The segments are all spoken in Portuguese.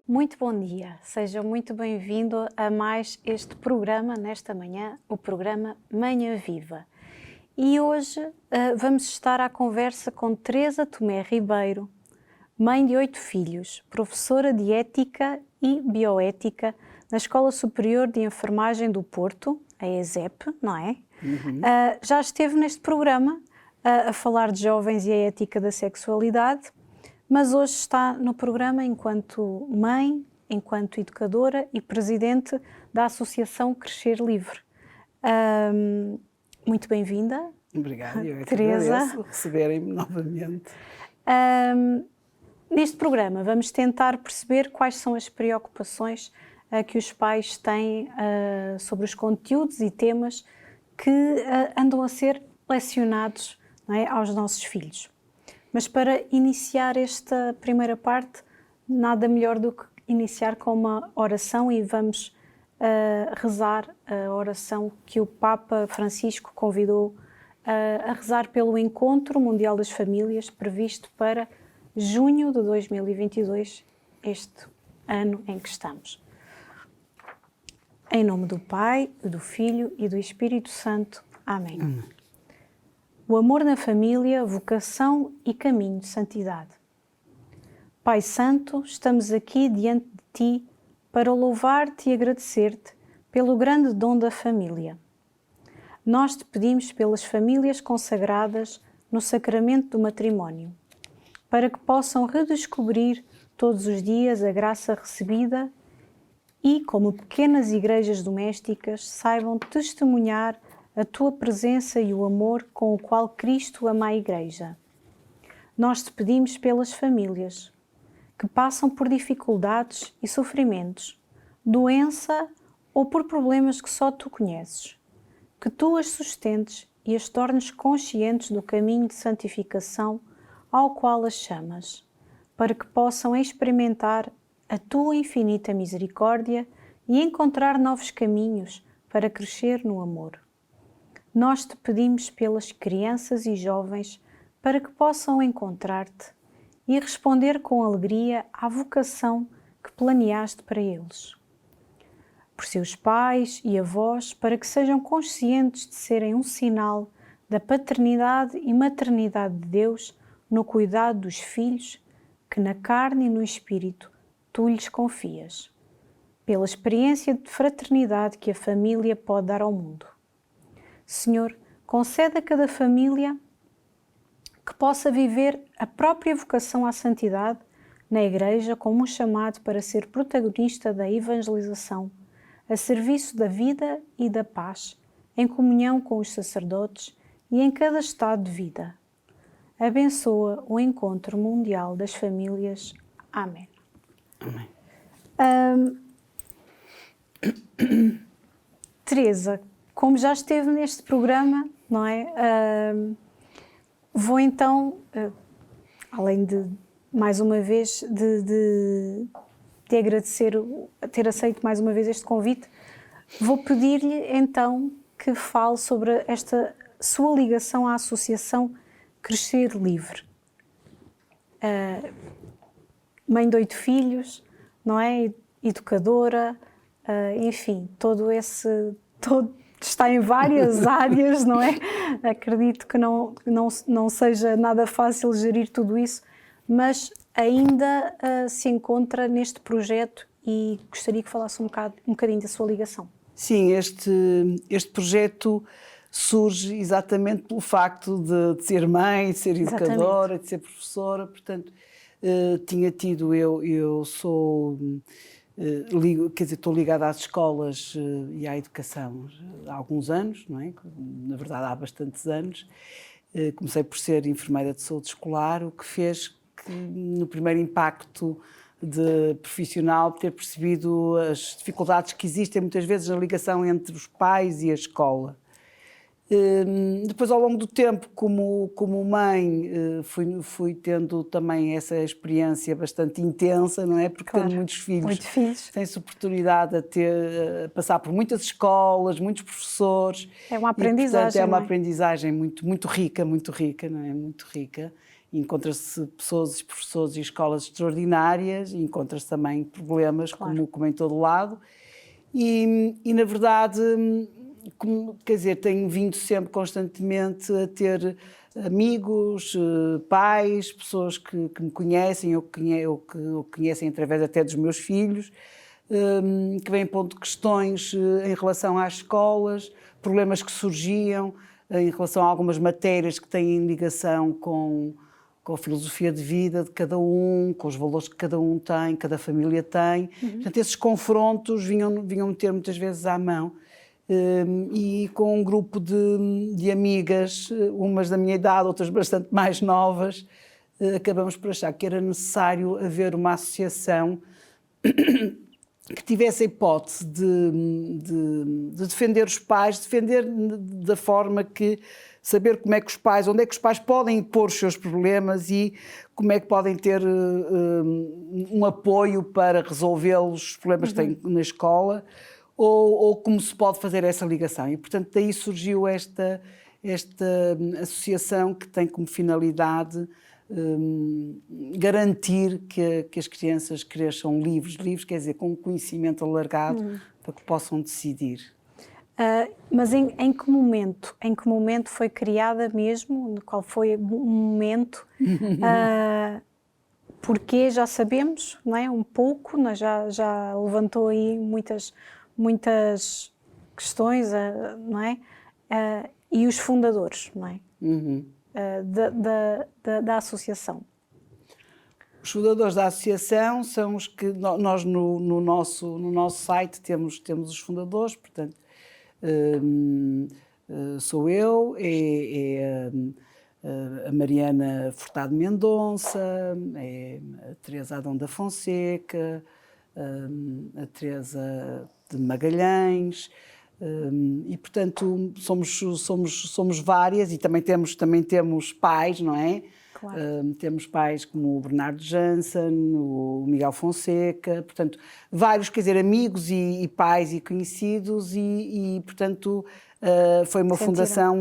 Muito bom dia, seja muito bem-vindo a mais este programa nesta manhã, o programa Manhã Viva. E hoje vamos estar à conversa com Teresa Tomé Ribeiro, mãe de 8 filhos, professora de Ética e Bioética na Escola Superior de Enfermagem do Porto, a ESEP, não é? Já esteve neste programa a falar de jovens e a ética da sexualidade, mas hoje está no programa enquanto mãe, enquanto educadora e presidente da Associação Crescer Livre. Muito bem-vinda. Obrigada, eu é que Teresa. agradeço receberem-me novamente. Neste programa vamos tentar perceber quais são as preocupações que os pais têm sobre os conteúdos e temas que andam a ser lecionados, não é, aos nossos filhos. Mas para iniciar esta primeira parte, nada melhor do que iniciar com uma oração e vamos rezar a oração que o Papa Francisco convidou a rezar pelo Encontro Mundial das Famílias, previsto para junho de 2022, este ano em que estamos. Em nome do Pai, do Filho e do Espírito Santo. Amém. Amém. O amor na família, vocação e caminho de santidade. Pai Santo, estamos aqui diante de Ti para louvar-te e agradecer-te pelo grande dom da família. Nós te pedimos pelas famílias consagradas no sacramento do matrimónio, para que possam redescobrir todos os dias a graça recebida e, como pequenas igrejas domésticas, saibam testemunhar a tua presença e o amor com o qual Cristo ama a Igreja. Nós te pedimos pelas famílias que passam por dificuldades e sofrimentos, doença ou por problemas que só tu conheces, que tu as sustentes e as tornes conscientes do caminho de santificação ao qual as chamas, para que possam experimentar a tua infinita misericórdia e encontrar novos caminhos para crescer no amor. Nós te pedimos pelas crianças e jovens para que possam encontrar-te e responder com alegria à vocação que planeaste para eles. Por seus pais e avós, para que sejam conscientes de serem um sinal da paternidade e maternidade de Deus no cuidado dos filhos que na carne e no espírito tu lhes confias, pela experiência de fraternidade que a família pode dar ao mundo. Senhor, concede a cada família que possa viver a própria vocação à santidade na Igreja como um chamado para ser protagonista da evangelização, a serviço da vida e da paz, em comunhão com os sacerdotes e em cada estado de vida. Abençoa o Encontro Mundial das Famílias. Amém. Amém. Teresa, como já esteve neste programa, não é? Vou então, além de, mais uma vez, de agradecer ter aceito mais uma vez este convite, vou pedir-lhe então que fale sobre esta sua ligação à Associação Crescer Livre. Mãe de 8 filhos, não é? Educadora, enfim, todo está em várias áreas, não é? Acredito que não seja nada fácil gerir tudo isso, mas ainda se encontra neste projeto e gostaria que falasse um bocadinho da sua ligação. Sim, este projeto surge exatamente pelo facto de ser mãe, de ser educadora, de ser professora, portanto, eu sou... estou ligada às escolas e à educação há alguns anos, não é? Na verdade há bastantes anos. Comecei por ser enfermeira de saúde escolar, o que fez que no primeiro impacto profissional ter percebido as dificuldades que existem muitas vezes na ligação entre os pais e a escola. Depois, ao longo do tempo, como mãe, fui tendo também essa experiência bastante intensa, não é? Porque tendo muitos filhos, tem-se oportunidade a passar por muitas escolas, muitos professores. É uma aprendizagem. E, portanto, é uma aprendizagem muito rica, não é? Muito rica. encontra-se pessoas, professores e escolas extraordinárias, encontra-se também problemas, como em todo lado. E na verdade, quer dizer, tenho vindo sempre constantemente a ter amigos, pais, pessoas que me conhecem ou que conhecem através até dos meus filhos, que vêm pondo questões em relação às escolas, problemas que surgiam em relação a algumas matérias que têm ligação com a filosofia de vida de cada um, com os valores que cada um tem, cada família tem. Portanto, esses confrontos vinham ter muitas vezes à mão. E com um grupo de amigas, umas da minha idade, outras bastante mais novas, acabamos por achar que era necessário haver uma associação que tivesse a hipótese de defender os pais, defender da forma que saber como é que onde é que os pais podem pôr os seus problemas e como é que podem ter um apoio para resolvê-los, os problemas que têm na escola, ou como se pode fazer essa ligação. E, portanto, daí surgiu esta associação que tem como finalidade garantir que as crianças cresçam livres, quer dizer, com um conhecimento alargado para que possam decidir. Mas em que momento foi criada mesmo? Qual foi o momento? Porque já sabemos, não é? Um pouco, já levantou aí muitas questões, não é? E os fundadores, não é? Da associação. Os fundadores da associação são os que nós no nosso site temos os fundadores, portanto, sou eu, a Mariana Furtado Mendonça, é a Teresa Adão da Fonseca, a Teresa de Magalhães, e portanto somos várias, e também temos pais, não é? Claro. Temos pais como o Bernardo Jansen, o Miguel Fonseca, portanto, vários, quer dizer, amigos e pais e conhecidos, e portanto, foi uma fundação,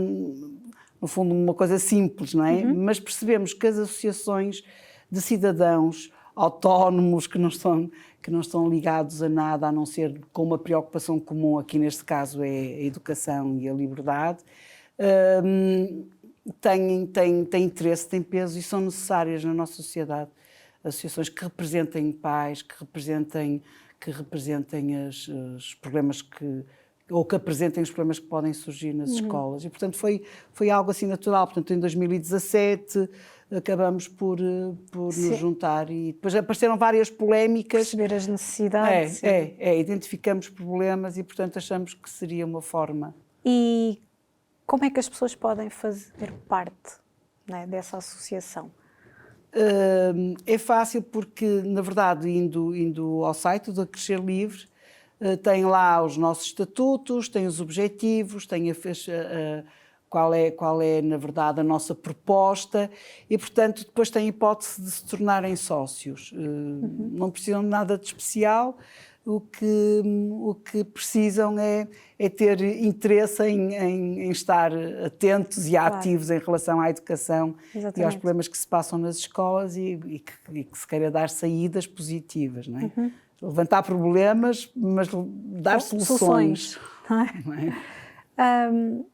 no fundo, uma coisa simples, não é? Mas percebemos que as associações de cidadãos autónomos que não estão ligados a nada, a não ser com uma preocupação comum, aqui neste caso é a educação e a liberdade, têm interesse, têm peso e são necessárias na nossa sociedade. Associações que representem pais, que representem os problemas ou que apresentem os problemas que podem surgir nas escolas. E, portanto, foi algo assim natural. Portanto, em 2017 acabamos por nos juntar e depois apareceram várias polémicas. Perceber as necessidades. Identificamos problemas e, portanto, achamos que seria uma forma. E como é que as pessoas podem fazer parte, né, dessa associação? É fácil porque, na verdade, indo ao site do Crescer Livre, tem lá os nossos estatutos, tem os objetivos, tem qual é, na verdade, a nossa proposta e, portanto, depois tem a hipótese de se tornarem sócios. Não precisam de nada de especial. O que precisam é ter interesse em estar atentos e ativos em relação à educação. Exatamente. E aos problemas que se passam nas escolas e que se queira dar saídas positivas, não é? Levantar problemas, mas dar soluções. Não é?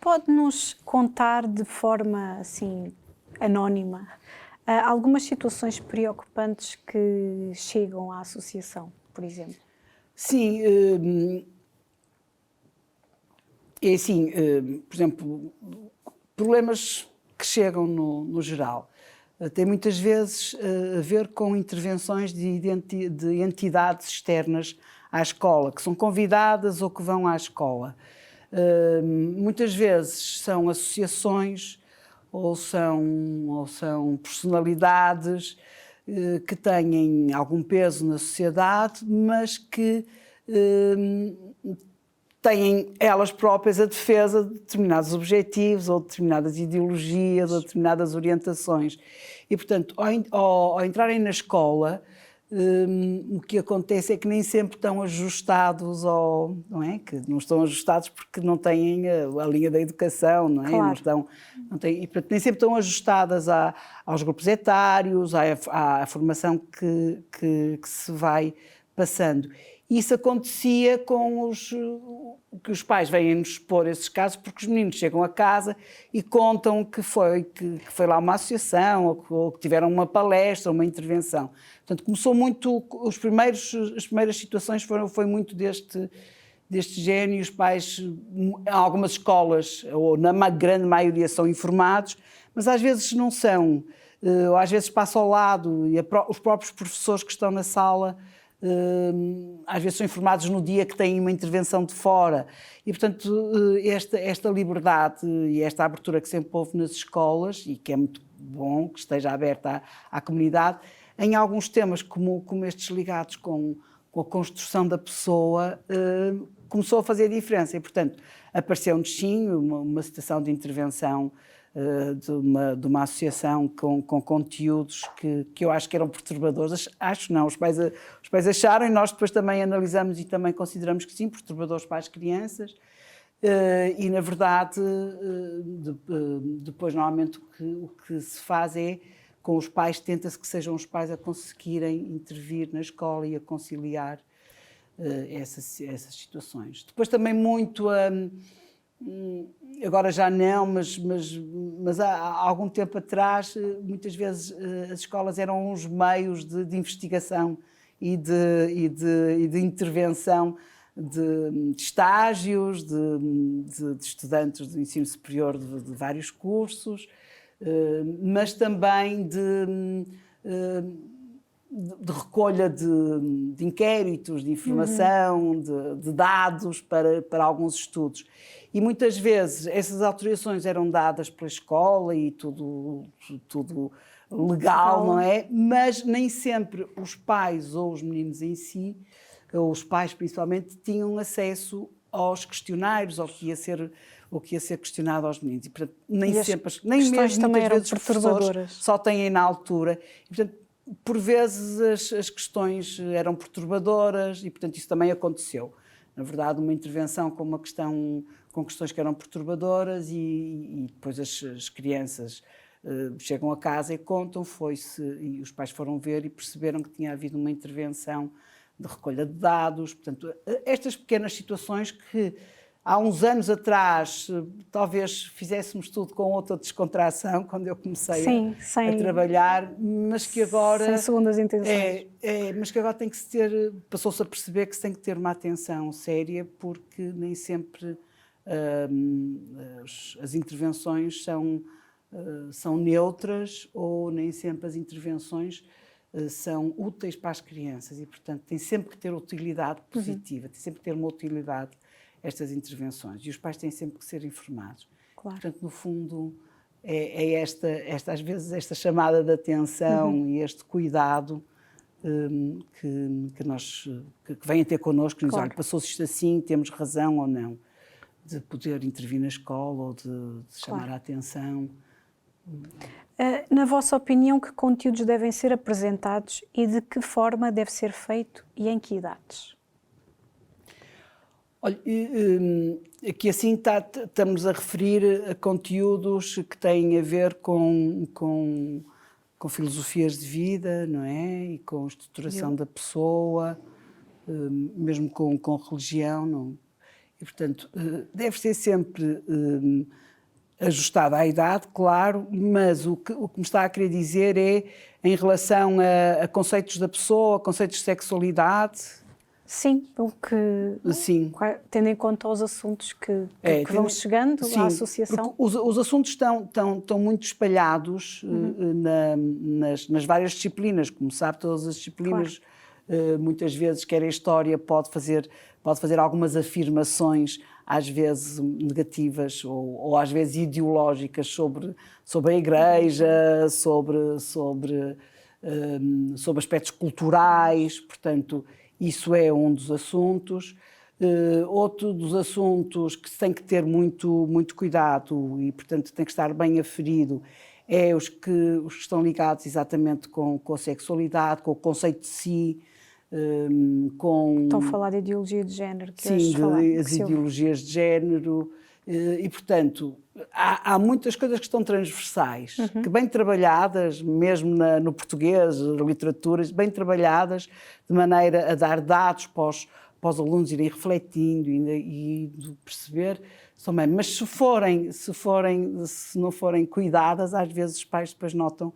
Pode-nos contar de forma assim anónima algumas situações preocupantes que chegam à associação, por exemplo? Sim, é assim, por exemplo, problemas que chegam no geral. Tem muitas vezes a ver com intervenções de entidades externas à escola, que são convidadas ou que vão à escola. Muitas vezes são associações ou são personalidades que têm algum peso na sociedade, mas que têm elas próprias a defesa de determinados objetivos ou determinadas ideologias ou determinadas orientações. E, portanto, ao entrarem na escola, o que acontece é que nem sempre estão ajustados ao, não é? Que não estão ajustados porque não têm a linha da educação, não é? Claro. Não têm, e portanto, nem sempre estão ajustadas aos grupos etários, à formação que se vai passando. Isso acontecia com que os pais vêm-nos expor esses casos, porque os meninos chegam a casa e contam que foi lá uma associação, ou que tiveram uma palestra, uma intervenção. Portanto, começou muito, as primeiras situações foi muito deste género, e os pais, em algumas escolas, ou na grande maioria, são informados, mas às vezes não são, ou às vezes passa ao lado, e os próprios professores que estão na sala às vezes são informados no dia que têm uma intervenção de fora, e portanto esta liberdade e esta abertura que sempre houve nas escolas, e que é muito bom que esteja aberta à comunidade, em alguns temas como estes ligados com a construção da pessoa, começou a fazer a diferença, e portanto apareceu-nos sim uma situação de intervenção de uma associação com conteúdos que eu acho que eram perturbadores. Acho não, os pais acharam, e nós depois também analisamos e também consideramos que sim, perturbadores para as crianças. E na verdade, depois normalmente o que se faz é, com os pais, tenta-se que sejam os pais a conseguirem intervir na escola e a conciliar essas situações. Depois também muito agora já não, mas há algum tempo atrás, muitas vezes as escolas eram uns meios de investigação e de intervenção de estágios, de estudantes do ensino superior de vários cursos, mas também de recolha de inquéritos, de informação, de dados para alguns estudos. E muitas vezes essas autorizações eram dadas pela escola e tudo legal, não é? Mas nem sempre os pais ou os meninos em si, ou os pais principalmente, tinham acesso aos questionários, ao que ia ser questionado aos meninos. E, portanto, nem mesmo muitas vezes os professores só têm na altura. E, portanto, por vezes as questões eram perturbadoras, e portanto isso também aconteceu. Na verdade, uma intervenção com questões que eram perturbadoras, e depois as crianças chegam a casa e contam, e os pais foram ver e perceberam que tinha havido uma intervenção de recolha de dados. Portanto, estas pequenas situações que há uns anos atrás talvez fizéssemos tudo com outra descontração, quando eu comecei a trabalhar, mas que agora... Sem segundas intenções. Mas que agora passou-se a perceber que se tem que ter uma atenção séria, porque nem sempre as intervenções são neutras, ou nem sempre as intervenções são úteis para as crianças, e portanto tem sempre que ter utilidade positiva, tem sempre que ter uma utilidade estas intervenções, e os pais têm sempre que ser informados. Claro. Portanto, no fundo, é esta às vezes esta chamada de atenção e este cuidado que vêm ter connosco, e nos olha, passou-se isto assim, temos razão ou não, de poder intervir na escola ou de chamar a atenção. Na vossa opinião, que conteúdos devem ser apresentados e de que forma deve ser feito e em que idades? Olha, aqui assim estamos a referir a conteúdos que têm a ver com filosofias de vida, não é? E com a estruturação da pessoa, mesmo com religião, não? E, portanto, deve ser sempre ajustado à idade, claro, mas o que me está a querer dizer é em relação a conceitos da pessoa, conceitos de sexualidade. Sim, tendo em conta os assuntos que vão chegando à associação. Os assuntos estão muito espalhados nas várias disciplinas. Como sabe, todas as disciplinas, muitas vezes, quer a história pode fazer algumas afirmações, às vezes negativas ou às vezes ideológicas sobre a Igreja, sobre aspectos culturais, portanto... Isso é um dos assuntos. Outro dos assuntos que se tem que ter muito cuidado, e, portanto, tem que estar bem aferido, é os que estão ligados exatamente com a sexualidade, com o conceito de si, com... Estão a falar de ideologia de género, que Sim, hoje falar, as ideologias de género, e portanto há muitas coisas que estão transversais, que bem trabalhadas, mesmo no português, literaturas, bem trabalhadas, de maneira a dar dados para os alunos irem refletindo e perceber também. Mas se não forem cuidadas, às vezes os pais depois notam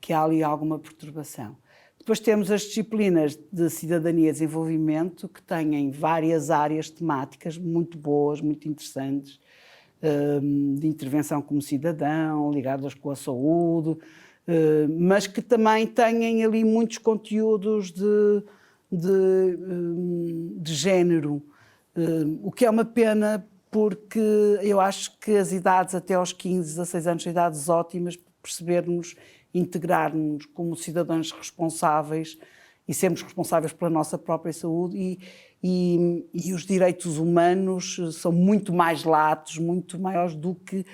que há ali alguma perturbação. Depois temos as disciplinas de cidadania e desenvolvimento, que têm várias áreas temáticas muito boas, muito interessantes, de intervenção como cidadão, ligadas com a saúde, mas que também têm ali muitos conteúdos de género, o que é uma pena, porque eu acho que as idades até aos 15, 16 anos são idades ótimas para percebermos, integrar-nos como cidadãos responsáveis e sermos responsáveis pela nossa própria saúde, e os direitos humanos são muito mais latos, muito maiores do que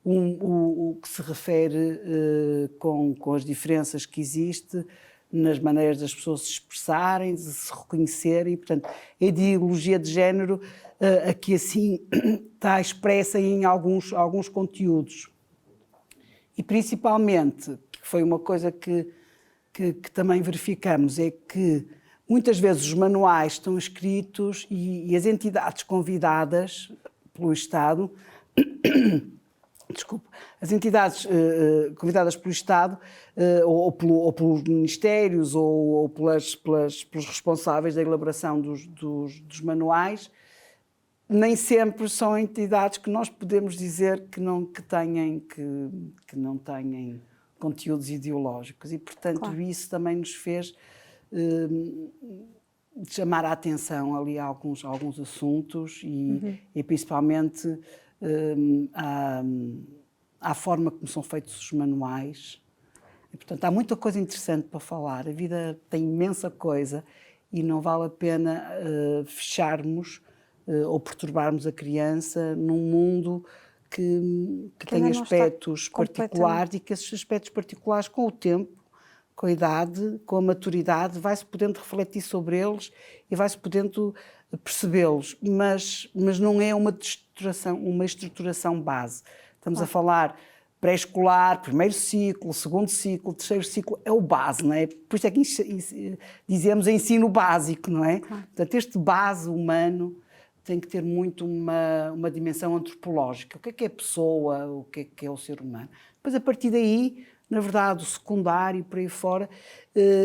o que se refere com as diferenças que existem nas maneiras das pessoas se expressarem, de se reconhecerem. Portanto, a ideologia de género aqui assim está expressa em alguns conteúdos. E principalmente, que foi uma coisa que também verificamos, é que muitas vezes os manuais estão escritos e as entidades convidadas pelo Estado, as entidades convidadas pelo Estado ou pelos ministérios ou pelos responsáveis da elaboração dos manuais, nem sempre são entidades que nós podemos dizer que não têm conteúdos ideológicos, e portanto claro, isso também nos fez chamar a atenção ali a alguns assuntos e principalmente à forma como são feitos os manuais. E, portanto, há muita coisa interessante para falar. A vida tem imensa coisa e não vale a pena fecharmos ou perturbarmos a criança num mundo que tem aspectos particulares, e que esses aspectos particulares, com o tempo, com a idade, com a maturidade, vai-se podendo refletir sobre eles e vai-se podendo percebê-los, mas não é uma estruturação base. Estamos a falar pré-escolar, primeiro ciclo, segundo ciclo, terceiro ciclo, é o base, não é? Por isso é que dizemos ensino básico, não é? Portanto, este base humano tem que ter muito uma dimensão antropológica. O que é a pessoa, o que é o ser humano? Depois, a partir daí, na verdade, o secundário, por aí fora,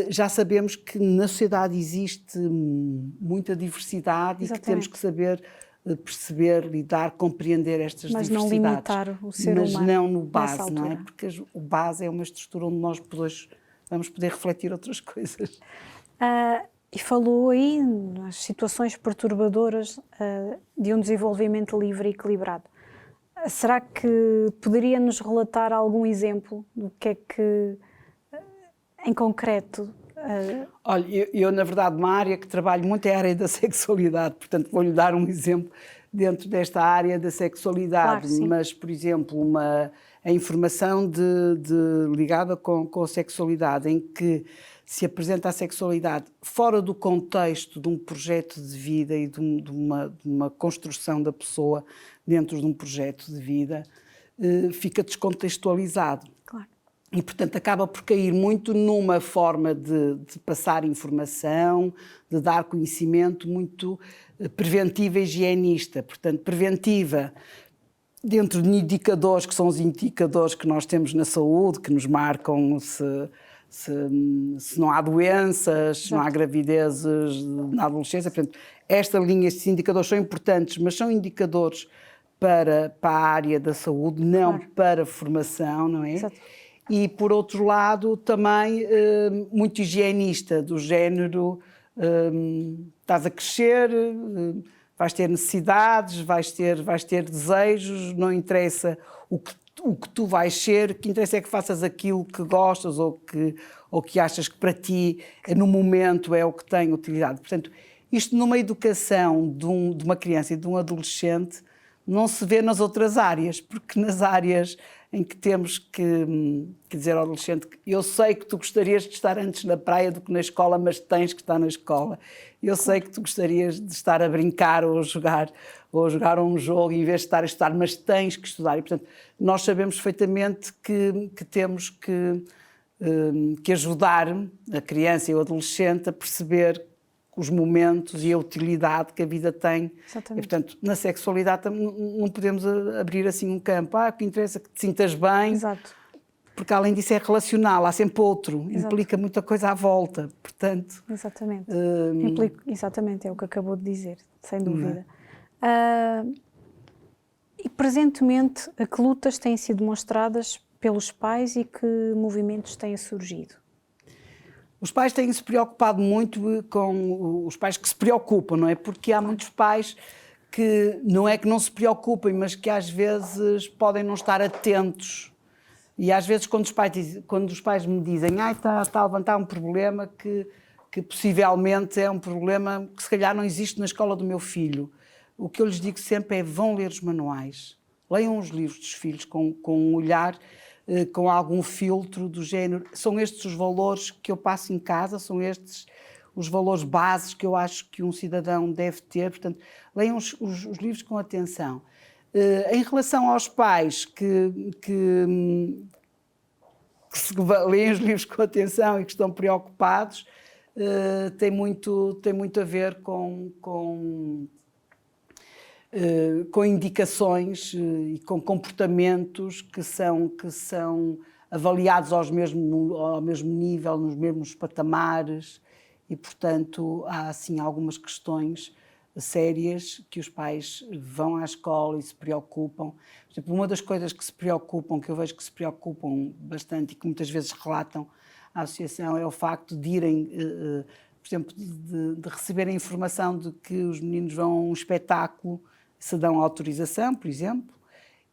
já sabemos que na sociedade existe muita diversidade. Exatamente. E que temos que saber perceber, lidar, compreender estas diversidades. Mas não limitar o ser humano. Mas não no base, não é? Porque o base é uma estrutura onde nós vamos poder refletir outras coisas. E falou aí nas situações perturbadoras de um desenvolvimento livre e equilibrado. Será que poderia nos relatar algum exemplo do que é que, em concreto... Olha, eu na verdade, uma área que trabalho muito é a área da sexualidade, portanto vou-lhe dar um exemplo dentro desta área da sexualidade, claro, mas, por exemplo, a informação ligada com a sexualidade, em que se apresenta a sexualidade fora do contexto de um projeto de vida e de uma construção da pessoa dentro de um projeto de vida, fica descontextualizado. Claro. E, portanto, acaba por cair muito numa forma de passar informação, de dar conhecimento muito preventiva e higienista. Portanto, preventiva dentro de indicadores que são os indicadores que nós temos na saúde, que nos marcam se não há doenças, se não há gravidezes na adolescência. Portanto, estes indicadores são importantes, mas são indicadores para a área da saúde, não claro, para a formação, não é? Exato. E, por outro lado, também muito higienista, do género, estás a crescer, vais ter necessidades, vais ter desejos, não interessa o que tu vais ser, o que interessa é que faças aquilo que gostas ou que achas que para ti, no momento, é o que tem utilidade. Portanto, isto numa educação de uma criança e de um adolescente não se vê nas outras áreas, porque nas áreas em que temos que dizer ao adolescente que eu sei que tu gostarias de estar antes na praia do que na escola, mas tens que estar na escola. Eu sei que tu gostarias de estar a brincar ou a jogar um jogo em vez de estar a estudar, mas tens que estudar. E, portanto, nós sabemos perfeitamente que temos que ajudar a criança e o adolescente a perceber os momentos e a utilidade que a vida tem. Exatamente. E, portanto, na sexualidade não podemos abrir assim um campo. O que interessa é que te sintas bem. Exato. Porque além disso é relacional, há sempre outro, Exato. implica muita coisa à volta, portanto... Exatamente. Exatamente, é o que acabou de dizer, sem dúvida. E presentemente, a que lutas têm sido demonstradas pelos pais e que movimentos têm surgido? Os pais têm-se preocupado muito com os pais que se preocupam, não é? Porque há muitos pais que não é que não se preocupem, mas que às vezes podem não estar atentos. E às vezes quando os pais me dizem está a levantar um problema que possivelmente é um problema que se calhar não existe na escola do meu filho, o que eu lhes digo sempre é vão ler os manuais, leiam os livros dos filhos com um olhar, com algum filtro do género. São estes os valores que eu passo em casa, são estes os valores bases que eu acho que um cidadão deve ter. Portanto, leiam os livros com atenção. Em relação aos pais que leem os livros com atenção e que estão preocupados, tem muito a ver com indicações e com comportamentos que são avaliados ao mesmo nível, nos mesmos patamares e, portanto, há assim algumas questões sérias que os pais vão à escola e se preocupam. Por exemplo, uma das coisas que se preocupam, que eu vejo que se preocupam bastante e que muitas vezes relatam à associação, é o facto de irem, por exemplo, de receberem informação de que os meninos vão a um espetáculo, se dão autorização, por exemplo,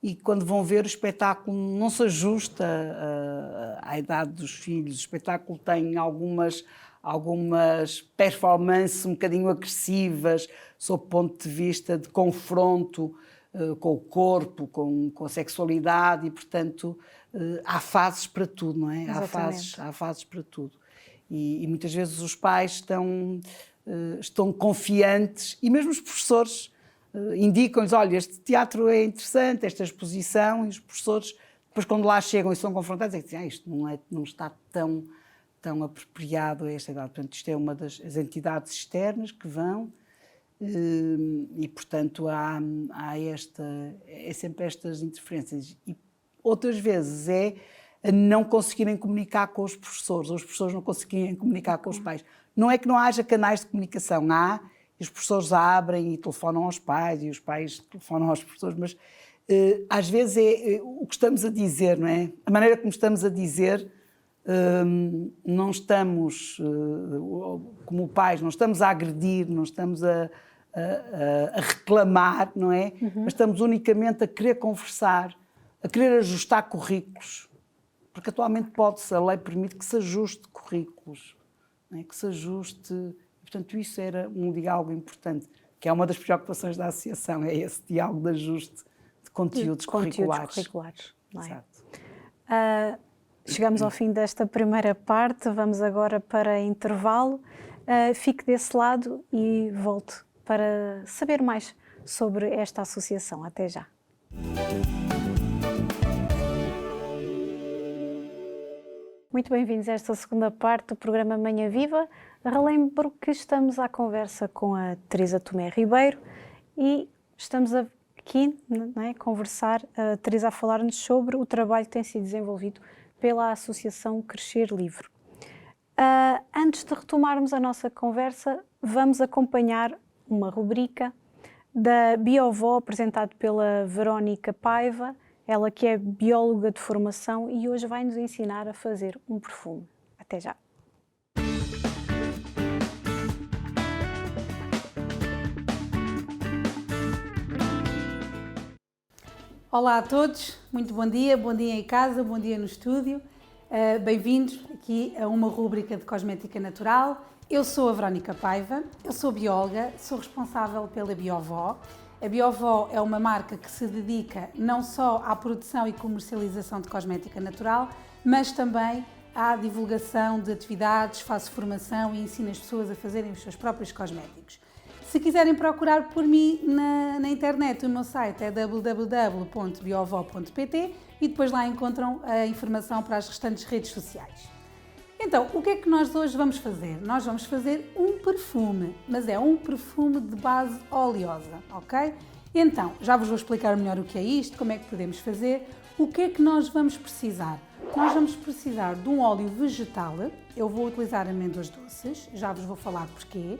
e quando vão ver o espetáculo não se ajusta à idade dos filhos. O espetáculo tem algumas performances um bocadinho agressivas, sob o ponto de vista de confronto com o corpo, com a sexualidade e, portanto, há fases para tudo, não é? Há fases para tudo. E muitas vezes os pais estão confiantes e mesmo os professores indicam-lhes, olha, este teatro é interessante, esta exposição, e os professores, depois quando lá chegam e são confrontados, é que dizem, isto não está tão apropriado a esta idade. Portanto, isto é uma das entidades externas que vão e, portanto, há sempre estas interferências. E outras vezes é a não conseguirem comunicar com os professores, ou os professores não conseguirem comunicar com os pais. Não é que não haja canais de comunicação, há, e os professores abrem e telefonam aos pais, e os pais telefonam aos professores, mas às vezes é o que estamos a dizer, não é? A maneira como estamos a dizer, não estamos, como pais, não estamos a agredir, não estamos a reclamar, não é? Mas estamos unicamente a querer conversar, a querer ajustar currículos, porque atualmente a lei permite que se ajuste currículos, não é? Que se ajuste. Portanto, isso era um diálogo importante, que é uma das preocupações da associação, é esse diálogo de ajuste de conteúdos curriculares. Não é? Exato. Chegamos ao fim desta primeira parte, vamos agora para intervalo. Fique desse lado e volte para saber mais sobre esta associação. Até já. Muito bem-vindos a esta segunda parte do programa Manhã Viva. Relembro que estamos à conversa com a Teresa Tomé Ribeiro e estamos aqui, não é, a conversar, a Teresa a falar-nos sobre o trabalho que tem sido desenvolvido pela Associação Crescer Livre. Antes de retomarmos a nossa conversa, vamos acompanhar uma rubrica da Biovó, apresentado pela Verónica Paiva, ela que é bióloga de formação e hoje vai nos ensinar a fazer um perfume. Até já! Olá a todos, muito bom dia em casa, bom dia no estúdio. Bem-vindos aqui a uma rúbrica de cosmética natural. Eu sou a Verónica Paiva, eu sou bióloga, sou responsável pela Biovó A Biovó é uma marca que se dedica não só à produção e comercialização de cosmética natural, mas também à divulgação de atividades, faz formação e ensina as pessoas a fazerem os seus próprios cosméticos. Se quiserem procurar por mim na internet, o meu site é www.biovó.pt e depois lá encontram a informação para as restantes redes sociais. Então, o que é que nós hoje vamos fazer? Nós vamos fazer um perfume, mas é um perfume de base oleosa, ok? Então, já vos vou explicar melhor o que é isto, como é que podemos fazer. O que é que nós vamos precisar? Nós vamos precisar de um óleo vegetal, eu vou utilizar amêndoas doces, já vos vou falar porquê.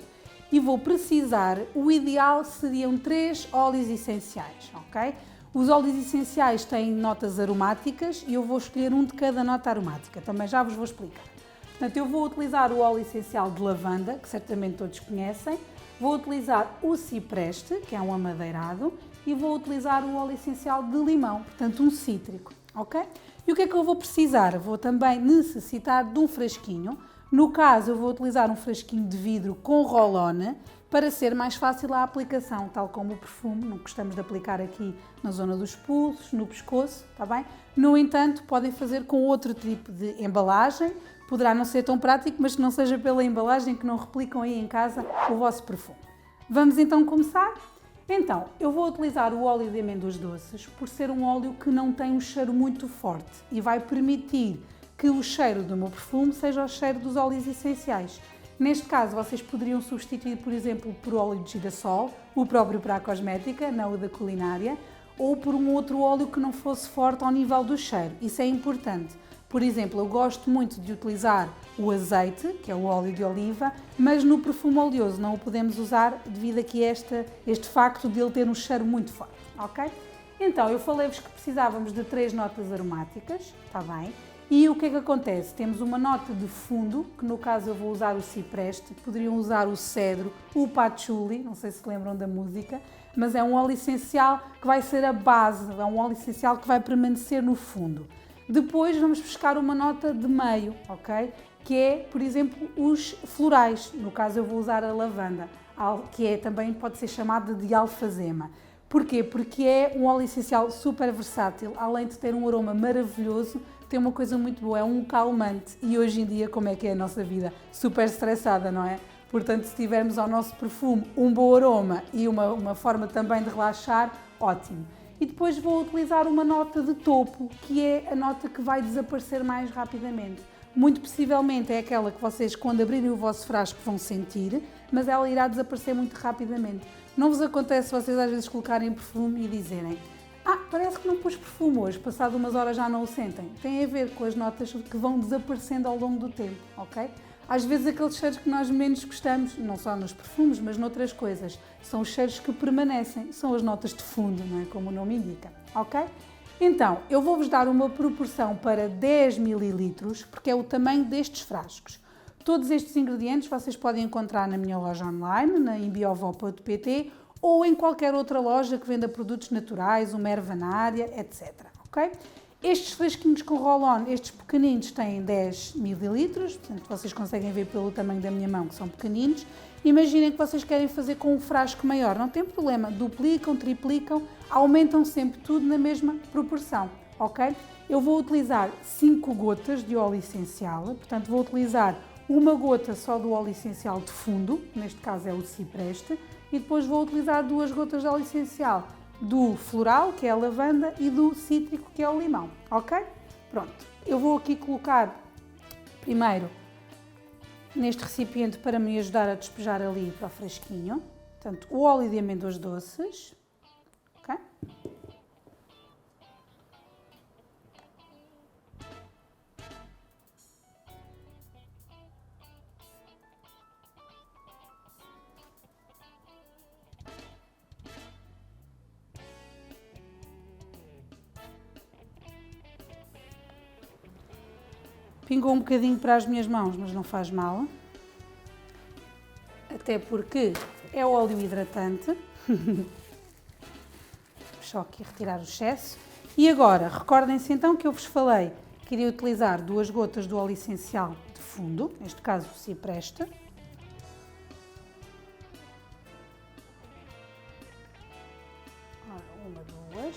E vou precisar, o ideal seriam 3 óleos essenciais, ok? Os óleos essenciais têm notas aromáticas e eu vou escolher um de cada nota aromática, também já vos vou explicar. Portanto, eu vou utilizar o óleo essencial de lavanda, que certamente todos conhecem, vou utilizar o cipreste, que é um amadeirado, e vou utilizar o óleo essencial de limão, portanto um cítrico, ok? E o que é que eu vou precisar? Vou também necessitar de um frasquinho. No caso, eu vou utilizar um frasquinho de vidro com roll-on para ser mais fácil a aplicação, tal como o perfume, não gostamos de aplicar aqui na zona dos pulsos, no pescoço, está bem? No entanto, podem fazer com outro tipo de embalagem, poderá não ser tão prático, mas que não seja pela embalagem que não replicam aí em casa o vosso perfume. Vamos então começar? Então, eu vou utilizar o óleo de amêndoas doces por ser um óleo que não tem um cheiro muito forte e vai permitir que o cheiro do meu perfume seja o cheiro dos óleos essenciais. Neste caso, vocês poderiam substituir, por exemplo, por óleo de girassol, o próprio para a cosmética, não o da culinária, ou por um outro óleo que não fosse forte ao nível do cheiro. Isso é importante. Por exemplo, eu gosto muito de utilizar o azeite, que é o óleo de oliva, mas no perfume oleoso não o podemos usar devido aqui a este facto de ele ter um cheiro muito forte, ok? Então, eu falei-vos que precisávamos de 3 notas aromáticas, está bem? E o que é que acontece? Temos uma nota de fundo, que no caso eu vou usar o cipreste, poderiam usar o cedro, o patchouli, não sei se lembram da música, mas é um óleo essencial que vai ser a base, é um óleo essencial que vai permanecer no fundo. Depois vamos buscar uma nota de meio, ok? Que é, por exemplo, os florais, no caso eu vou usar a lavanda, que também pode ser chamada de alfazema. Porquê? Porque é um óleo essencial super versátil, além de ter um aroma maravilhoso, tem uma coisa muito boa, é um calmante e hoje em dia como é que é a nossa vida? Super estressada, não é? Portanto, se tivermos ao nosso perfume um bom aroma e uma forma também de relaxar, ótimo. E depois vou utilizar uma nota de topo, que é a nota que vai desaparecer mais rapidamente. Muito possivelmente é aquela que vocês, quando abrirem o vosso frasco, vão sentir, mas ela irá desaparecer muito rapidamente. Não vos acontece vocês às vezes colocarem perfume e dizerem: parece que não pus perfume hoje, passado umas horas já não o sentem. Tem a ver com as notas que vão desaparecendo ao longo do tempo, ok? Às vezes aqueles cheiros que nós menos gostamos, não só nos perfumes, mas noutras coisas, são os cheiros que permanecem, são as notas de fundo, não é? Como o nome indica, ok? Então, eu vou-vos dar uma proporção para 10 ml, porque é o tamanho destes frascos. Todos estes ingredientes vocês podem encontrar na minha loja online, em biovó.pt, ou em qualquer outra loja que venda produtos naturais, uma ervanária, etc. Ok? Estes frasquinhos com roll-on, estes pequeninos, têm 10 ml, portanto vocês conseguem ver pelo tamanho da minha mão que são pequeninos. Imaginem que vocês querem fazer com um frasco maior, não tem problema, duplicam, triplicam, aumentam sempre tudo na mesma proporção, ok? Eu vou utilizar 5 gotas de óleo essencial, portanto vou utilizar uma gota só do óleo essencial de fundo, neste caso é o cipreste, e depois vou utilizar 2 gotas de óleo essencial do floral, que é a lavanda, e do cítrico, que é o limão, ok? Pronto, eu vou aqui colocar primeiro neste recipiente para me ajudar a despejar ali para o frasquinho, portanto, o óleo de amêndoas doces, ok? Pingou um bocadinho para as minhas mãos, mas não faz mal. Até porque é óleo hidratante. Vou só aqui retirar o excesso. E agora, recordem-se então que eu vos falei que iria utilizar 2 gotas do óleo essencial de fundo, neste caso o cipreste. Uma, duas.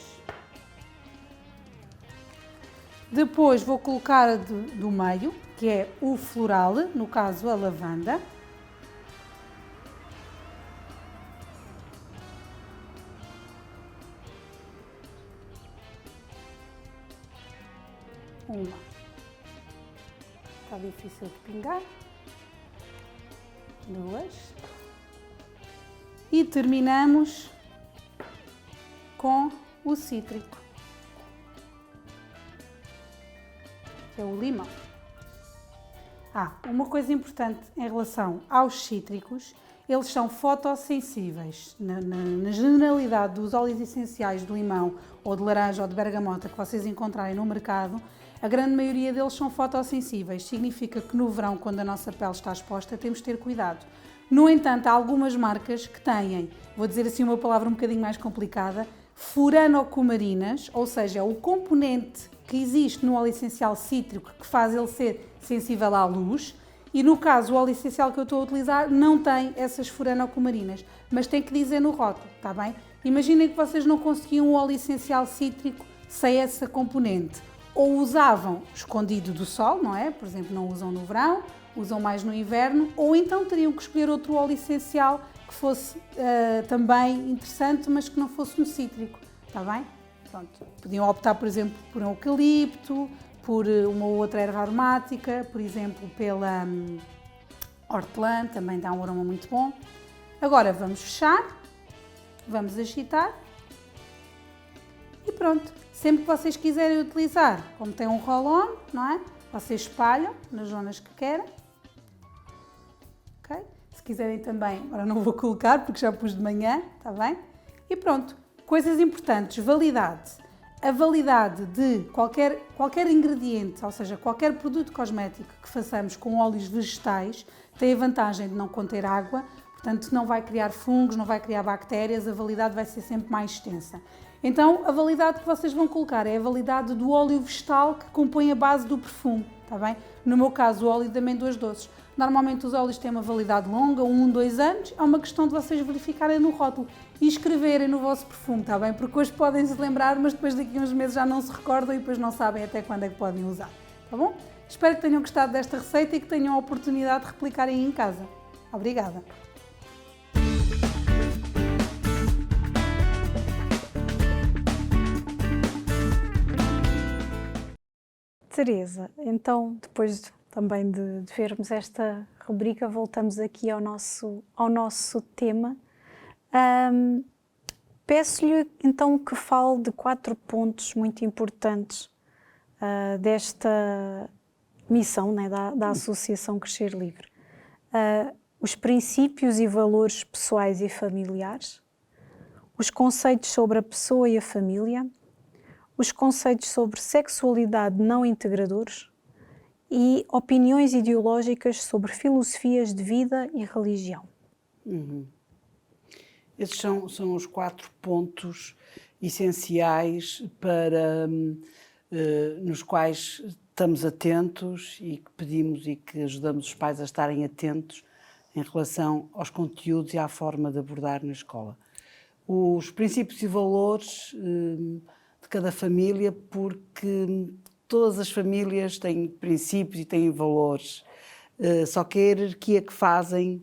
Depois vou colocar a do meio, que é o floral, no caso a lavanda. Uma. Está difícil de pingar. Duas. E terminamos com o cítrico, que é o limão. Uma coisa importante em relação aos cítricos, eles são fotossensíveis. Na generalidade dos óleos essenciais de limão ou de laranja ou de bergamota que vocês encontrarem no mercado, a grande maioria deles são fotossensíveis. Significa que no verão, quando a nossa pele está exposta, temos de ter cuidado. No entanto, há algumas marcas que têm, vou dizer assim uma palavra um bocadinho mais complicada, furanocumarinas, ou seja, o componente que existe no óleo essencial cítrico que faz ele ser sensível à luz, e no caso o óleo essencial que eu estou a utilizar não tem essas furanocumarinas, mas tem que dizer no rótulo, está bem? Imaginem que vocês não conseguiam um óleo essencial cítrico sem essa componente, ou usavam escondido do sol, não é? Por exemplo, não usam no verão, usam mais no inverno, ou então teriam que escolher outro óleo essencial que fosse também interessante, mas que não fosse um cítrico, está bem? Pronto. Podiam optar, por exemplo, por um eucalipto, por uma outra erva aromática, por exemplo, pela hortelã, também dá um aroma muito bom. Agora vamos fechar, vamos agitar e pronto. Sempre que vocês quiserem utilizar, como tem um roll-on, não é? Vocês espalham nas zonas que querem. Okay? Se quiserem também, agora não vou colocar porque já pus de manhã, está bem? E pronto. Coisas importantes, validade. A validade de qualquer ingrediente, ou seja, qualquer produto cosmético que façamos com óleos vegetais, tem a vantagem de não conter água, portanto não vai criar fungos, não vai criar bactérias, a validade vai ser sempre mais extensa. Então, a validade que vocês vão colocar é a validade do óleo vegetal que compõe a base do perfume, está bem? No meu caso, o óleo de amêndoas doces. Normalmente os óleos têm uma validade longa, 1, 2 anos, é uma questão de vocês verificarem no rótulo e escreverem no vosso perfume, está bem? Porque hoje podem se lembrar, mas depois daqui a uns meses já não se recordam e depois não sabem até quando é que podem usar, está bom? Espero que tenham gostado desta receita e que tenham a oportunidade de replicarem aí em casa. Obrigada! Teresa, então, depois também de vermos esta rubrica, voltamos aqui ao nosso tema. Peço-lhe então que fale de 4 pontos muito importantes desta missão, né, da Associação Crescer Livre. Os princípios e valores pessoais e familiares, os conceitos sobre a pessoa e a família, os conceitos sobre sexualidade não integradores e opiniões ideológicas sobre filosofias de vida e religião. Esses são os 4 pontos essenciais para, nos quais estamos atentos e que pedimos e que ajudamos os pais a estarem atentos em relação aos conteúdos e à forma de abordar na escola. Os princípios e valores de cada família, porque todas as famílias têm princípios e têm valores, só que a hierarquia que fazem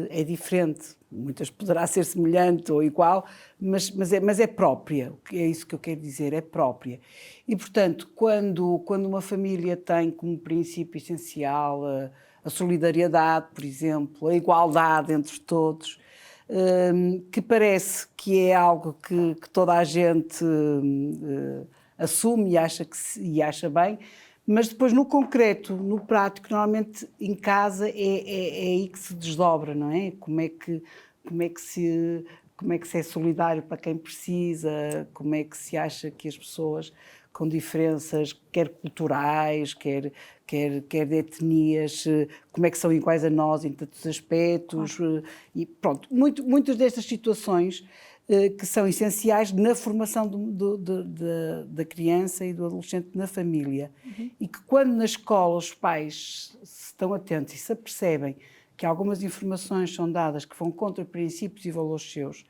é diferente. Muitas poderá ser semelhante ou igual, mas é própria, é isso que eu quero dizer, é própria. E, portanto, quando uma família tem como princípio essencial a solidariedade, por exemplo, a igualdade entre todos, que parece que é algo que toda a gente assume e acha bem, mas depois no concreto, no prático, normalmente em casa é aí que se desdobra, não é? Como é que se é solidário para quem precisa, como é que se acha que as pessoas com diferenças, quer culturais, quer de etnias, como é que são iguais a nós em tantos aspectos, e pronto, muitas destas situações que são essenciais na formação da criança e do adolescente na família. E que quando na escola os pais se estão atentos e se apercebem que algumas informações são dadas que vão contra princípios e valores seus,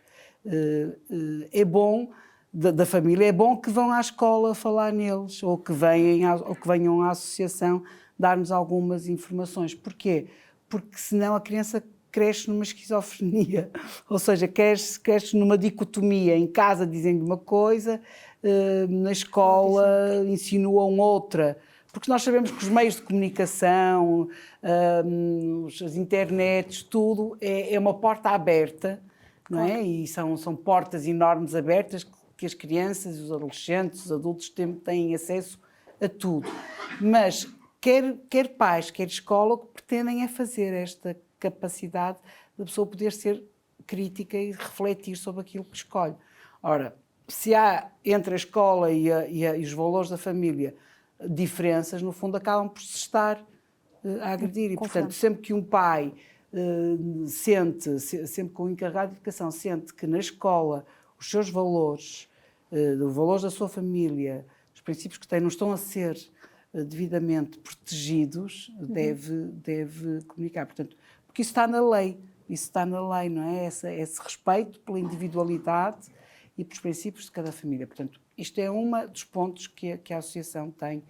é bom da família, é bom que vão à escola falar neles, ou que venham à associação dar-nos algumas informações. Porquê? Porque senão a criança cresce numa esquizofrenia, ou seja, cresce numa dicotomia. Em casa dizem uma coisa, na escola insinuam outra. Porque nós sabemos que os meios de comunicação, as internets, tudo é uma porta aberta, não é? E são portas enormes abertas que as crianças, os adolescentes, os adultos têm acesso a tudo. Mas quer pais, quer escola, o que pretendem é fazer esta capacidade da pessoa poder ser crítica e refletir sobre aquilo que escolhe. Ora, se há entre a escola e os valores da família diferenças, no fundo acabam por se estar a agredir. E, portanto, sempre que um pai sempre que um encarregado de educação sente que na escola os seus valores, os valores da sua família, os princípios que tem não estão a ser devidamente protegidos, deve comunicar. Portanto, porque isso está na lei, não é? Esse respeito pela individualidade e pelos princípios de cada família. Portanto, isto é um dos pontos que a associação tem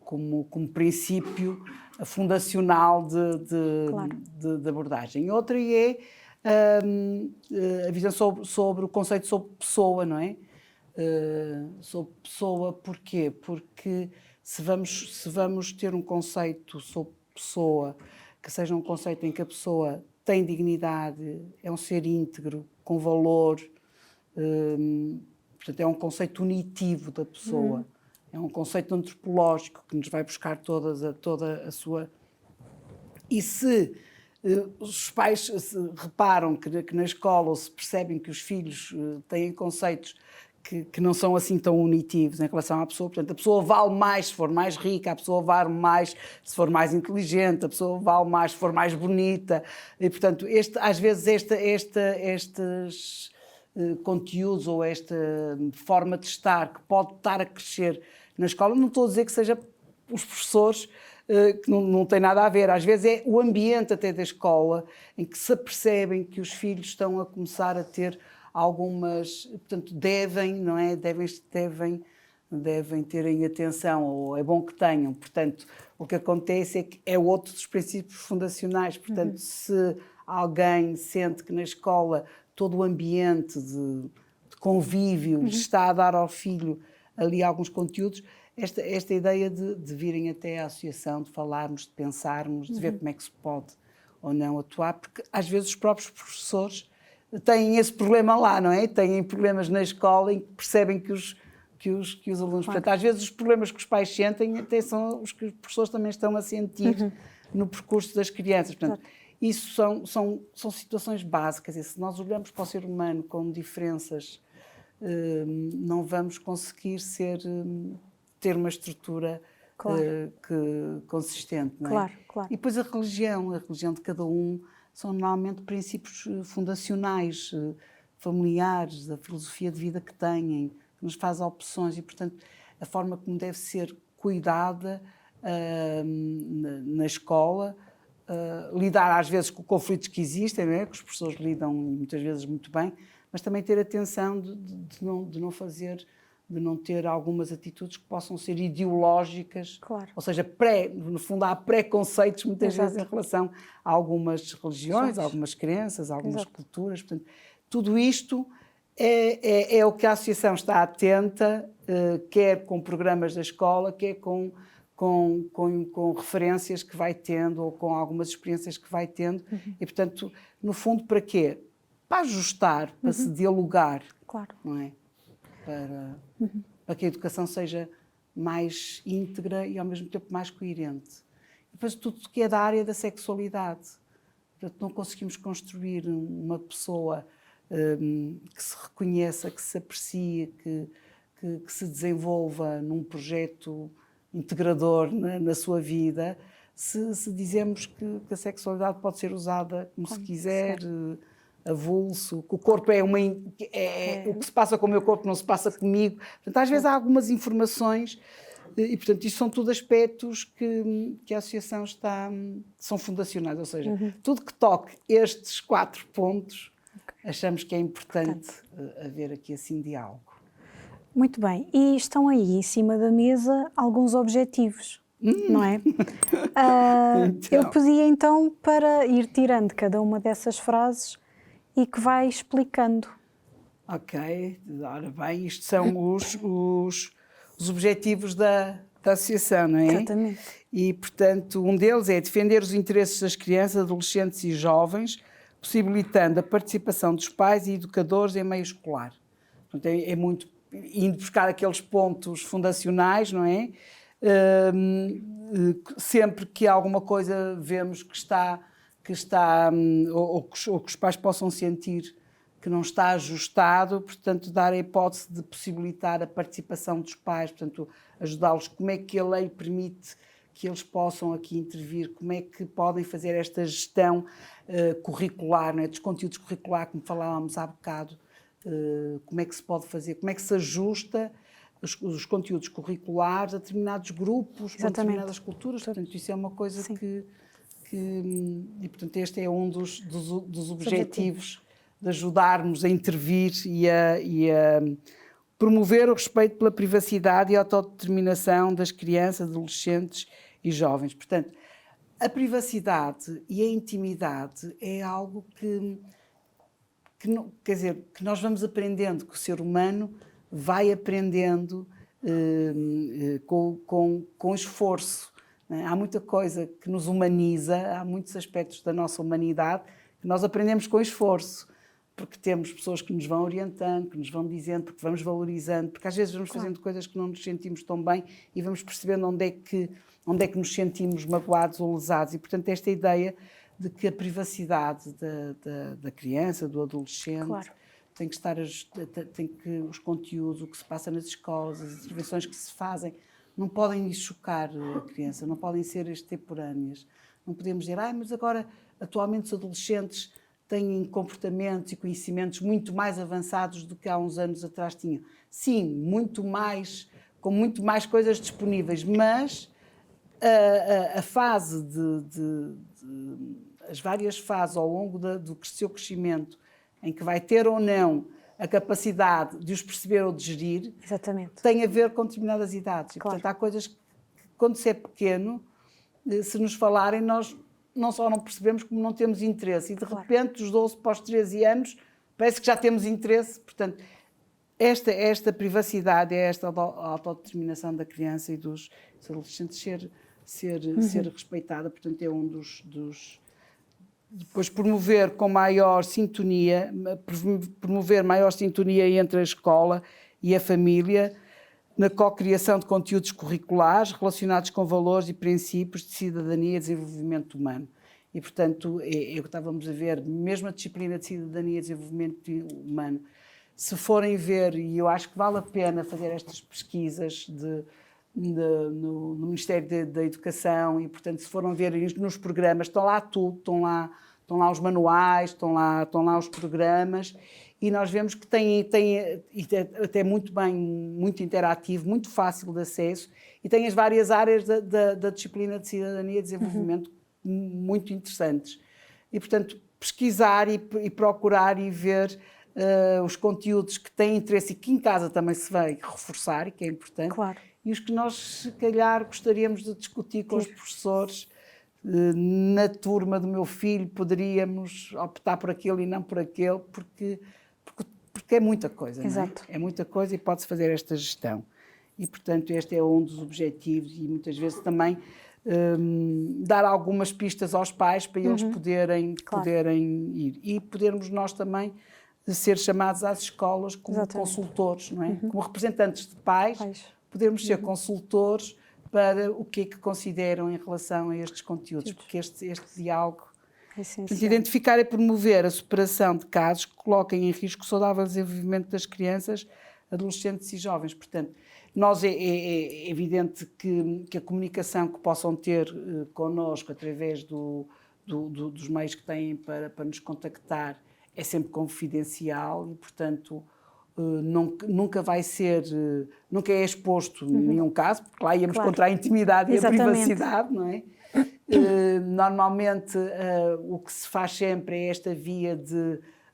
como princípio fundacional de abordagem. Outra é a visão sobre o conceito sobre pessoa, não é? Sobre pessoa, porquê? Porque se vamos ter um conceito sobre pessoa, que seja um conceito em que a pessoa tem dignidade, é um ser íntegro, com valor, portanto, é um conceito unitivo da pessoa, é um conceito antropológico que nos vai buscar toda a sua... E se os pais reparam que na escola, ou se percebem que os filhos têm conceitos que não são assim tão unitivos em relação à pessoa, portanto, a pessoa vale mais se for mais rica, a pessoa vale mais se for mais inteligente, a pessoa vale mais se for mais bonita, e, portanto, às vezes estes conteúdos ou esta forma de estar que pode estar a crescer na escola, não estou a dizer que seja os professores, que não tem nada a ver, às vezes é o ambiente até da escola em que se apercebem que os filhos estão a começar a ter algumas, portanto, devem terem atenção, ou é bom que tenham. Portanto, o que acontece é que é outro dos princípios fundacionais. Portanto, se alguém sente que na escola todo o ambiente de convívio está a dar ao filho ali alguns conteúdos, esta ideia de virem até à associação, de falarmos, de pensarmos, de ver como é que se pode ou não atuar, porque às vezes os próprios professores têm esse problema lá, não é? Têm problemas na escola em que percebem que os alunos... Portanto, às vezes os problemas que os pais sentem até são os que os professores também estão a sentir no percurso das crianças. Portanto, isso são situações básicas. E se nós olhamos para o ser humano com diferenças, não vamos conseguir ter uma estrutura consistente, não é? Claro. E depois a religião de cada um são normalmente princípios fundacionais, familiares, da filosofia de vida que têm, que nos faz opções e, portanto, a forma como deve ser cuidada na escola, lidar às vezes com conflitos que existem, não é? Que os professores lidam muitas vezes muito bem, mas também ter atenção de não ter algumas atitudes que possam ser ideológicas, ou seja, no fundo há preconceitos muitas vezes em relação a algumas religiões, a algumas crenças, a algumas culturas. Portanto, tudo isto é o que a associação está atenta, quer com programas da escola, quer com referências que vai tendo ou com algumas experiências que vai tendo. E, portanto, no fundo, para quê? Para ajustar, para se dialogar, não é? Para que a educação seja mais íntegra e, ao mesmo tempo, mais coerente. E depois, tudo que é da área da sexualidade. Portanto, não conseguimos construir uma pessoa que se reconheça, que se aprecie, que se desenvolva num projeto integrador na sua vida, se dizemos que a sexualidade pode ser usada como se quiser, avulso, que o corpo o que se passa com o meu corpo não se passa comigo. Portanto, às vezes há algumas informações e, portanto, isto são tudo aspectos que a associação são fundacionais, ou seja, tudo que toque estes 4 pontos, achamos que é importante haver aqui assim diálogo. Muito bem. E estão aí em cima da mesa alguns objetivos, não é? Então. Eu pedia então para ir tirando cada uma dessas frases e que vai explicando. Ok, ora bem, isto são os objetivos da associação, não é? Exatamente. E, portanto, um deles é defender os interesses das crianças, adolescentes e jovens, possibilitando a participação dos pais e educadores em meio escolar. Portanto, é muito indo buscar aqueles pontos fundacionais, não é? Sempre que alguma coisa vemos que está ou que os pais possam sentir que não está ajustado, portanto, dar a hipótese de possibilitar a participação dos pais, portanto, ajudá-los, como é que a lei permite que eles possam aqui intervir, como é que podem fazer esta gestão curricular, não é? Dos conteúdos curriculares, como falávamos há bocado, como é que se pode fazer, como é que se ajusta os conteúdos curriculares a determinados grupos, a determinadas culturas, portanto, isso é uma coisa que e, portanto, este é um dos objetivos de ajudarmos a intervir e a promover o respeito pela privacidade e a autodeterminação das crianças, adolescentes e jovens. Portanto, a privacidade e a intimidade é algo que quer dizer, que nós vamos aprendendo, que o ser humano vai aprendendo com esforço. Né? Há muita coisa que nos humaniza, há muitos aspectos da nossa humanidade que nós aprendemos com esforço. Porque temos pessoas que nos vão orientando, que nos vão dizendo, porque vamos valorizando, porque às vezes vamos fazendo coisas que não nos sentimos tão bem e vamos percebendo onde é que nos sentimos magoados ou lesados. E, portanto, esta ideia de que a privacidade da criança, do adolescente, tem que os conteúdos, o que se passa nas escolas, as intervenções que se fazem, não podem chocar a criança, não podem ser extemporâneas. Não podemos dizer, mas agora, atualmente, os adolescentes têm comportamentos e conhecimentos muito mais avançados do que há uns anos atrás tinham. Sim, muito mais, com muito mais coisas disponíveis, mas a fase as várias fases ao longo do seu crescimento, em que vai ter ou não a capacidade de os perceber ou de gerir, exatamente, tem a ver com determinadas idades. E, portanto, há coisas que, quando se é pequeno, se nos falarem, nós não só não percebemos, como não temos interesse. E, de repente, dos 12 para os 13 anos, parece que já temos interesse. Portanto, esta privacidade, esta autodeterminação da criança e dos adolescentes ser respeitada. Portanto, é um dos... Depois, promover maior sintonia entre a escola e a família, na cocriação de conteúdos curriculares relacionados com valores e princípios de cidadania e desenvolvimento humano. E, portanto, é o que estávamos a ver, mesmo a disciplina de cidadania e desenvolvimento humano, se forem ver, e eu acho que vale a pena fazer estas pesquisas no Ministério da Educação, e, portanto, se foram ver nos programas, estão lá tudo, estão lá os manuais, estão lá os programas, e nós vemos que tem até muito bem, muito interativo, muito fácil de acesso, e tem as várias áreas da disciplina de cidadania e desenvolvimento muito interessantes. E, portanto, pesquisar e procurar e ver os conteúdos que têm interesse e que em casa também se vai reforçar, e que é importante, e os que nós, se calhar, gostaríamos de discutir com os professores. Na turma do meu filho poderíamos optar por aquele e não por aquele, porque é muita coisa, exato, não é? É muita coisa e pode-se fazer esta gestão. E, portanto, este é um dos objetivos, e muitas vezes também dar algumas pistas aos pais para eles poderem ir. E podermos nós também ser chamados às escolas como consultores, não é? Como representantes de pais, podermos ser consultores para o que é que consideram em relação a estes conteúdos, porque este diálogo... Portanto, identificar e promover a superação de casos que coloquem em risco o saudável desenvolvimento das crianças, adolescentes e jovens. Portanto, nós é evidente que a comunicação que possam ter connosco através dos meios que têm para nos contactar é sempre confidencial e, portanto, nunca vai ser, nunca é exposto nenhum caso, porque lá íamos contra a intimidade e a privacidade, não é? Normalmente o que se faz sempre é esta via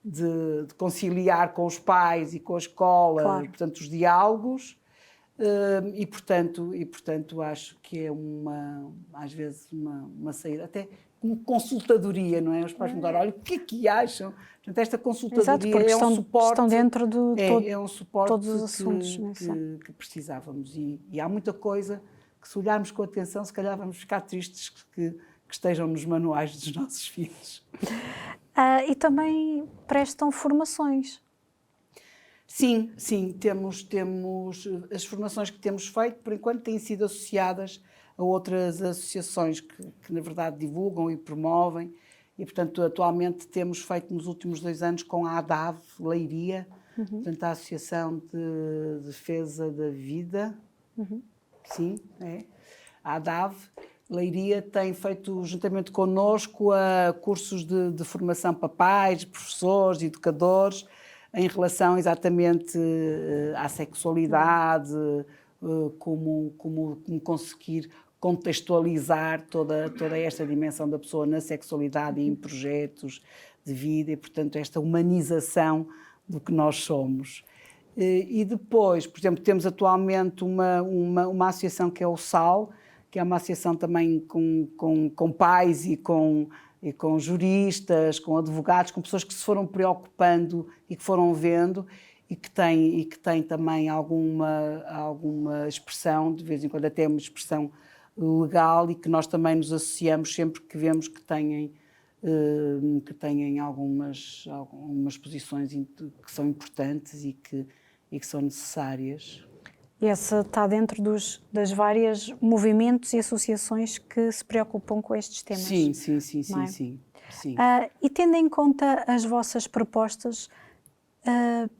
de conciliar com os pais e com a escola, Claro. portanto, os diálogos. E portanto acho que é às vezes uma saída, até como consultadoria, não é? Os pais me dão, olha, o que acham? Portanto, esta consultadoria Exato, porque é um suporte. estão dentro de É um suporte todos os assuntos. que precisávamos. E há muita coisa que, se olharmos com atenção, se calhar vamos ficar tristes que estejam nos manuais dos nossos filhos. E também prestam formações. Sim, temos as formações que temos feito, por enquanto, têm sido associadas a outras associações que na verdade divulgam e promovem, e portanto atualmente temos feito nos últimos 2 anos com a ADAV Leiria, portanto a Associação de Defesa da Vida, sim, é, a ADAV Leiria tem feito juntamente connosco cursos de formação para pais, professores, educadores, em relação exatamente à sexualidade, como conseguir contextualizar toda esta dimensão da pessoa na sexualidade e em projetos de vida e, portanto, esta humanização do que nós somos. E depois, por exemplo, temos atualmente uma associação que é o SAL, que é uma associação também com pais e com juristas, com advogados, com pessoas que se foram preocupando e que foram vendo e que têm também alguma expressão, de vez em quando até uma expressão legal, e que nós também nos associamos sempre que vemos que têm algumas posições que são importantes e que são necessárias. E essa está dentro das vários movimentos e associações que se preocupam com estes temas. Sim. E tendo em conta as vossas propostas,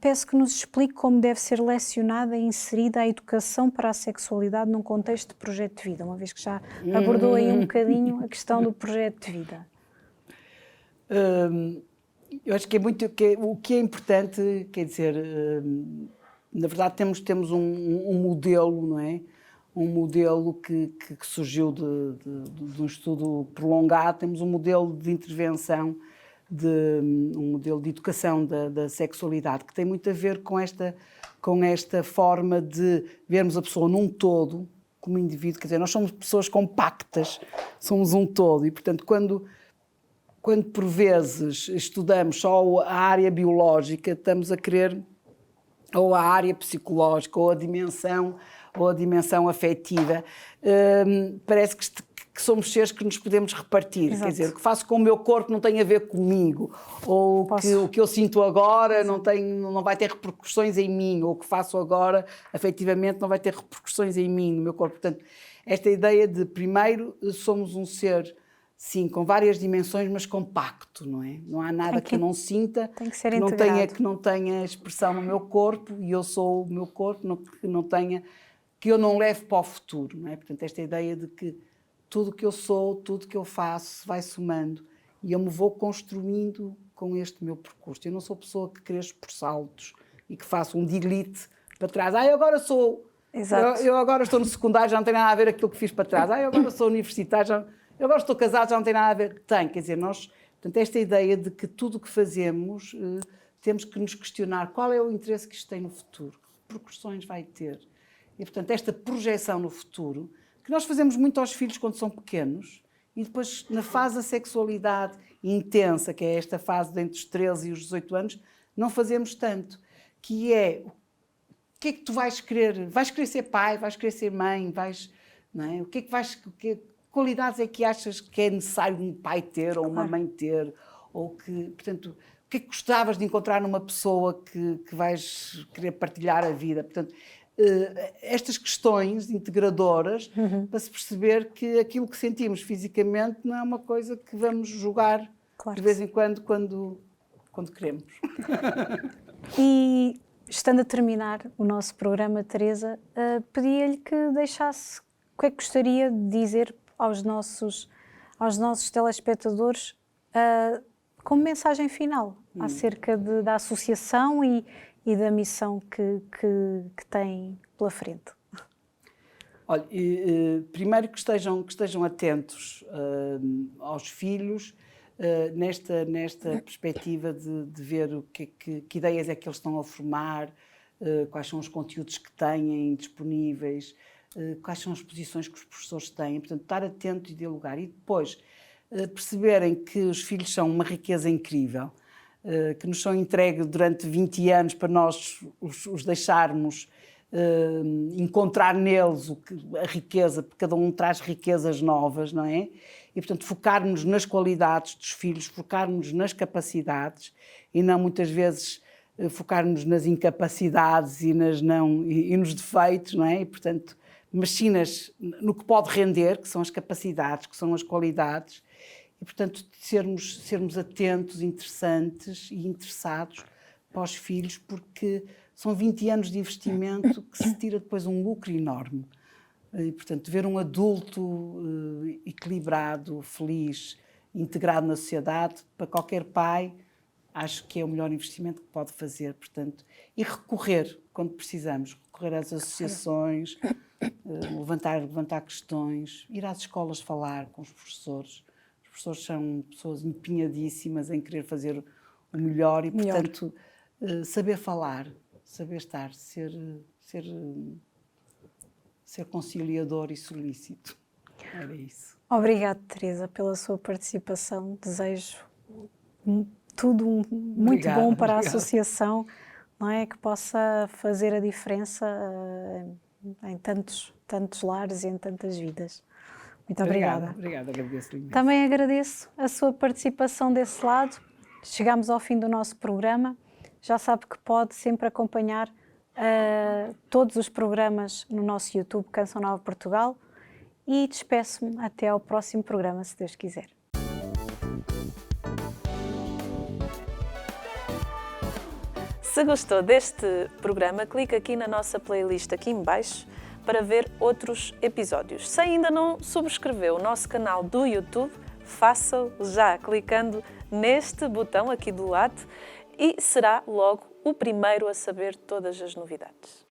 peço que nos explique como deve ser lecionada e inserida a educação para a sexualidade num contexto de projeto de vida, uma vez que já abordou aí um bocadinho a questão do projeto de vida. Eu acho que o que é importante, quer dizer, na verdade temos um modelo, não é? Um modelo que surgiu de um estudo prolongado, temos um modelo de intervenção, um modelo de educação da sexualidade, que tem muito a ver com esta forma de vermos a pessoa num todo, como indivíduo, quer dizer, nós somos pessoas compactas, somos um todo, e portanto quando por vezes estudamos só a área biológica, estamos a querer, ou a área psicológica, ou a dimensão afetiva, parece que somos seres que nos podemos repartir. Exato. Quer dizer, o que faço com o meu corpo não tem a ver comigo, ou o que eu sinto agora não vai ter repercussões em mim, ou o que faço agora, afetivamente, não vai ter repercussões em mim, no meu corpo. Portanto, esta ideia de, primeiro, somos um ser, sim, com várias dimensões, mas compacto, não é? Não há nada que eu não sinta, tem que ser que não tenha expressão no meu corpo, e eu sou o meu corpo, que eu não levo para o futuro, não é? Portanto, esta ideia de que tudo que eu sou, tudo que eu faço, vai somando, e eu me vou construindo com este meu percurso. Eu não sou pessoa que cresce por saltos e que faço um diglite para trás. Eu agora sou... Exato. Eu agora estou no secundário, já não tem nada a ver aquilo que fiz para trás. Eu agora sou universitário, eu agora estou casado, já não tem nada a ver. Tem, quer dizer, portanto, esta ideia de que tudo o que fazemos temos que nos questionar qual é o interesse que isto tem no futuro, que repercussões vai ter. E, portanto, esta projeção no futuro, que nós fazemos muito aos filhos quando são pequenos, e depois, na fase da sexualidade intensa, que é esta fase entre os 13 e os 18 anos, não fazemos tanto, que é o que é que tu vais querer? Vais querer ser pai? Vais querer ser mãe? Não é? O que é que qualidades é que achas que é necessário um pai ter ou uma mãe ter? Ou portanto, o que é que gostavas de encontrar numa pessoa que vais querer partilhar a vida? Portanto, estas questões integradoras, para se perceber que aquilo que sentimos fisicamente não é uma coisa que vamos julgar de vez em quando queremos. E, estando a terminar o nosso programa, Teresa, pedia-lhe que deixasse o que é que gostaria de dizer aos nossos telespectadores como mensagem final acerca da associação e da missão que tem pela frente. Olha, primeiro que estejam atentos aos filhos, nesta perspectiva de ver que ideias é que eles estão a formar, quais são os conteúdos que têm disponíveis, quais são as posições que os professores têm. Portanto, estar atento e dialogar. E depois perceberem que os filhos são uma riqueza incrível, que nos são entregues durante 20 anos para nós os deixarmos encontrar neles a riqueza, porque cada um traz riquezas novas, não é? E, portanto, focarmos nas qualidades dos filhos, focarmos nas capacidades e não, muitas vezes, focarmos nas incapacidades e nos defeitos, não é? E, portanto, mas sim no que pode render, que são as capacidades, que são as qualidades, e, portanto, sermos atentos, interessantes e interessados para os filhos, porque são 20 anos de investimento que se tira depois um lucro enorme. E, portanto, ver um adulto equilibrado, feliz, integrado na sociedade, para qualquer pai, acho que é o melhor investimento que pode fazer. Portanto, e recorrer, quando precisamos, recorrer às associações, levantar questões, ir às escolas falar com os professores. Os professores são pessoas empenhadíssimas em querer fazer o melhor e, portanto, saber falar, saber estar, ser conciliador e solícito. Era isso. Obrigada, Teresa, pela sua participação. Desejo tudo muito bom para a associação, não é? Que possa fazer a diferença em tantos lares e em tantas vidas. Muito obrigada. Obrigada, agradeço-lhe imenso. Também agradeço a sua participação desse lado. Chegamos ao fim do nosso programa. Já sabe que pode sempre acompanhar todos os programas no nosso YouTube, Canção Nova Portugal, e despeço-me até ao próximo programa, se Deus quiser. Se gostou deste programa, clique aqui na nossa playlist aqui em baixo para ver outros episódios. Se ainda não subscreveu o nosso canal do YouTube, faça-o já clicando neste botão aqui do lado e será logo o primeiro a saber todas as novidades.